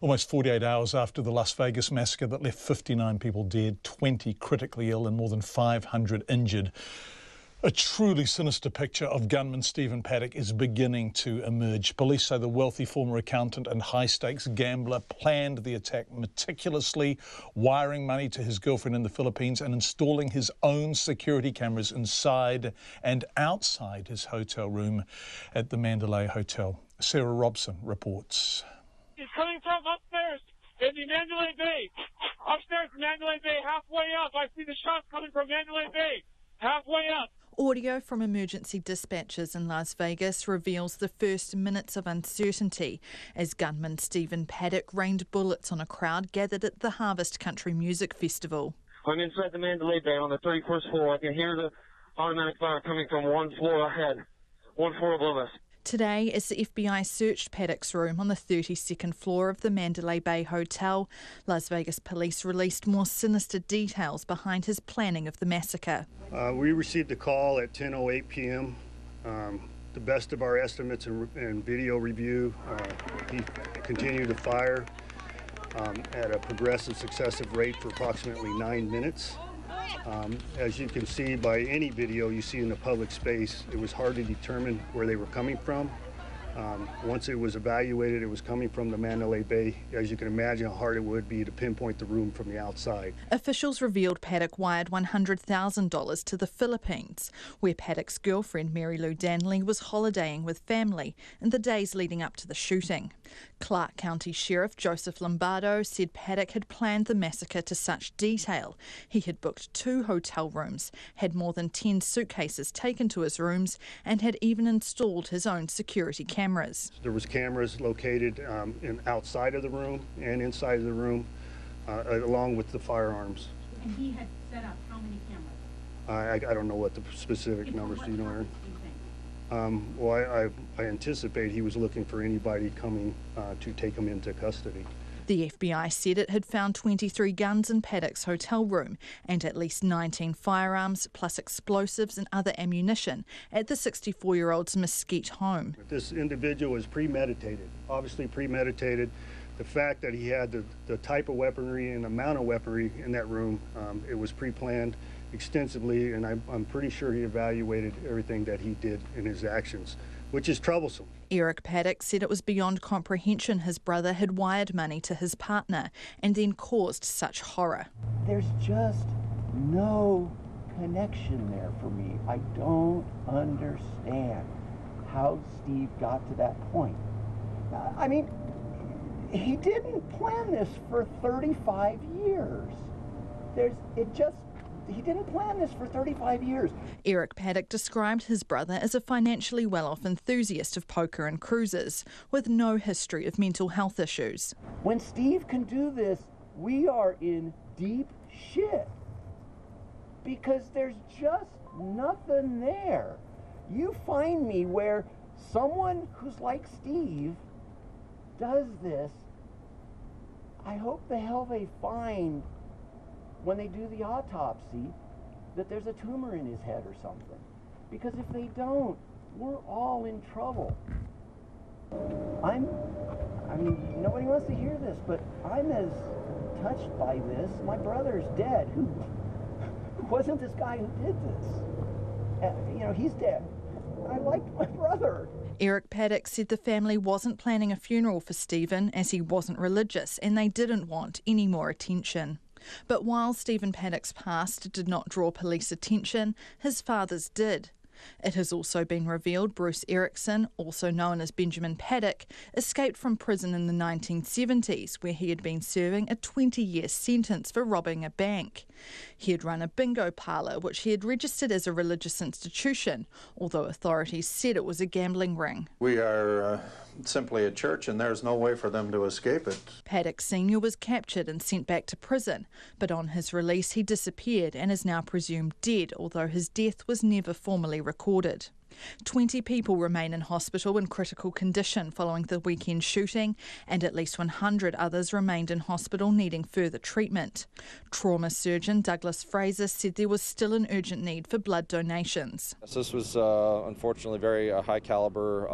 Almost 48 hours after the Las Vegas massacre that left 59 people dead, 20 critically ill and more than 500 injured. A truly sinister picture of gunman Stephen Paddock is beginning to emerge. Police say the wealthy former accountant and high-stakes gambler planned the attack meticulously, wiring money to his girlfriend in the Philippines and installing his own security cameras inside and outside his hotel room at the Mandalay Hotel. Sarah Robson reports. He's coming from upstairs in the Mandalay Bay. Upstairs in Mandalay Bay, halfway up. I see the shots coming from Mandalay Bay, halfway up. Audio from emergency dispatchers in Las Vegas reveals the first minutes of uncertainty as gunman Stephen Paddock rained bullets on a crowd gathered at the Harvest Country Music Festival. I'm inside the Mandalay Bay on the 31st floor. I can hear the automatic fire coming from one floor ahead, one floor above us. Today, as the FBI searched Paddock's room on the 32nd floor of the Mandalay Bay Hotel, Las Vegas police released more sinister details behind his planning of the massacre. We received a call at 10:08 p.m. The best of our estimates and video review, he continued to fire at a progressive successive rate for approximately 9 minutes. As you can see by any video you see in the public space, it was hard to determine where they were coming from. Once it was evaluated, it was coming from the Mandalay Bay. As you can imagine how hard it would be to pinpoint the room from the outside. Officials revealed Paddock wired $100,000 to the Philippines, where Paddock's girlfriend Mary Lou Danley was holidaying with family in the days leading up to the shooting. Clark County Sheriff Joseph Lombardo said Paddock had planned the massacre to such detail. He had booked 2 hotel rooms, had more than 10 suitcases taken to his rooms, and had even installed his own security cameras. There was cameras located outside of the room and inside of the room, along with the firearms. And he had set up how many cameras? I don't know what the specific numbers. Do you know, Aaron? Well, I anticipate he was looking for anybody coming to take him into custody. The FBI said it had found 23 guns in Paddock's hotel room and at least 19 firearms, plus explosives and other ammunition at the 64-year-old's Mesquite home. This individual was premeditated, obviously premeditated. The fact that he had the type of weaponry and amount of weaponry in that room, it was pre-planned extensively, and I'm pretty sure he evaluated everything that he did in his actions, which is troublesome. Eric Paddock said it was beyond comprehension his brother had wired money to his partner and then caused such horror. There's just no connection there for me. I don't understand how Steve got to that point. I mean, he didn't plan this for 35 years. He didn't plan this for 35 years. Eric Paddock described his brother as a financially well-off enthusiast of poker and cruises, with no history of mental health issues. When Steve can do this, we are in deep shit. Because there's just nothing there. You find me where someone who's like Steve does this, I hope the hell they find when they do the autopsy that there's a tumor in his head or something. Because if they don't, we're all in trouble. I mean, nobody wants to hear this, but I'm as touched by this. My brother's dead. Who wasn't this guy who did this? He's dead. I liked my brother. Eric Paddock said the family wasn't planning a funeral for Stephen as he wasn't religious and they didn't want any more attention. But while Stephen Paddock's past did not draw police attention, his father's did. It has also been revealed Bruce Erickson, also known as Benjamin Paddock, escaped from prison in the 1970s, where he had been serving a 20-year sentence for robbing a bank. He had run a bingo parlour, which he had registered as a religious institution, although authorities said it was a gambling ring. We are simply a church, and there's no way for them to escape it. Paddock Sr. was captured and sent back to prison, but on his release he disappeared and is now presumed dead, although his death was never formally recorded. 20 people remain in hospital in critical condition following the weekend shooting, and at least 100 others remained in hospital needing further treatment. Trauma surgeon Douglas Fraser said there was still an urgent need for blood donations. This was unfortunately very high caliber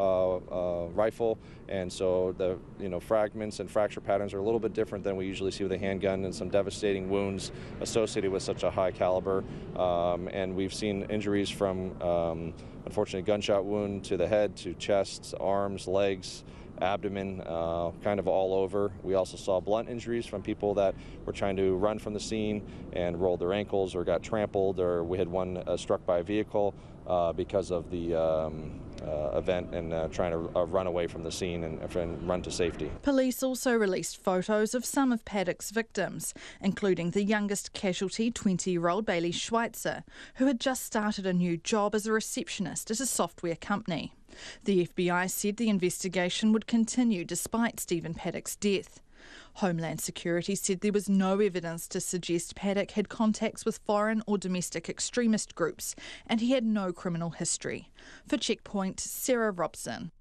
rifle, and so the fragments and fracture patterns are a little bit different than we usually see with a handgun, and some devastating wounds associated with such a high caliber. And we've seen injuries from unfortunately gunshot wound to the head, to chest, arms, legs, abdomen, kind of all over. We also saw blunt injuries from people that were trying to run from the scene and rolled their ankles or got trampled, or we had one struck by a vehicle because of the event and trying to run away from the scene and run to safety. Police also released photos of some of Paddock's victims, including the youngest casualty, 20-year-old Bailey Schweitzer, who had just started a new job as a receptionist at a software company. The FBI said the investigation would continue despite Stephen Paddock's death. Homeland Security said there was no evidence to suggest Paddock had contacts with foreign or domestic extremist groups, and he had no criminal history. For Checkpoint, Sarah Robson.